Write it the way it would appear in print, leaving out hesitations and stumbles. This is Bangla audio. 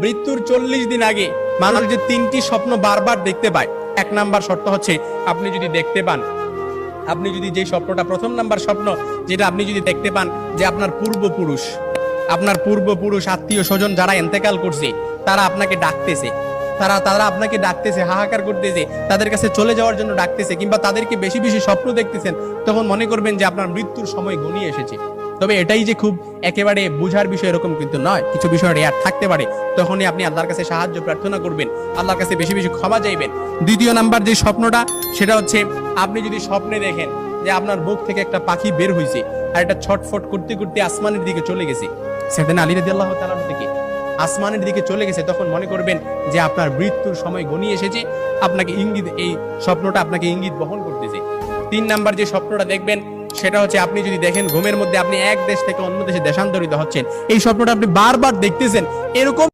মৃত্যুর 40 দিন আগে মানুষ যে 3টি স্বপ্ন বারবার দেখতে পায়, 1 নাম্বার শর্ত হচ্ছে আপনি যদি দেখতে পান, আপনি যদি যে স্বপ্নটা, প্রথম নাম্বার স্বপ্ন যেটা আপনি যদি দেখতে পান যে আপনার পূর্বপুরুষ আত্মীয় স্বজন যারা ইন্তেকাল করছে তারা আপনাকে ডাকতেছে, তারা আপনাকে ডাকতেছে, হাহাকার করতেছে, তাদের কাছে চলে যাওয়ার জন্য ডাকতেছে, কিংবা তাদেরকে বেশি বেশি স্বপ্ন দেখতেছেন, তখন মনে করবেন যে আপনার মৃত্যুর সময় ঘনিয়ে এসেছে। তবে এটাই যে খুব একেবারে বুঝার বিষয় এরকম কিন্তু নয়, কিছু বিষয় রেয়ার থাকতে পারে। তখনই আপনি আল্লাহর কাছে সাহায্য প্রার্থনা করবেন, আল্লাহর কাছে বেশি বেশি ক্ষমা চাইবেন। দ্বিতীয় নাম্বার যে স্বপ্নটা সেটা হচ্ছে আপনি যদি স্বপ্নে দেখেন যে আপনার বুক থেকে একটা পাখি বের হয়েছে আর এটা ছটফট করতে করতে আসমানের দিকে চলে গেছে, সাইয়েদনা আলী রাদিয়াল্লাহু তাআলা থেকে আসমানের দিকে চলে গেছে, তখন মনে করবেন যে আপনার মৃত্যুর সময় ঘনিয়ে এসেছে, আপনাকে ইঙ্গিত, এই স্বপ্নটা আপনাকে ইঙ্গিত বহন করতেছে। 3 নাম্বার যে স্বপ্নটা দেখবেন সেটা হচ্ছে আপনি যদি দেখেন ঘুমের মধ্যে আপনি এক দেশ থেকে অন্য দেশে দেশান্তরিত হচ্ছেন, এই স্বপ্নটা আপনি বারবার দেখতেছেন, এরকম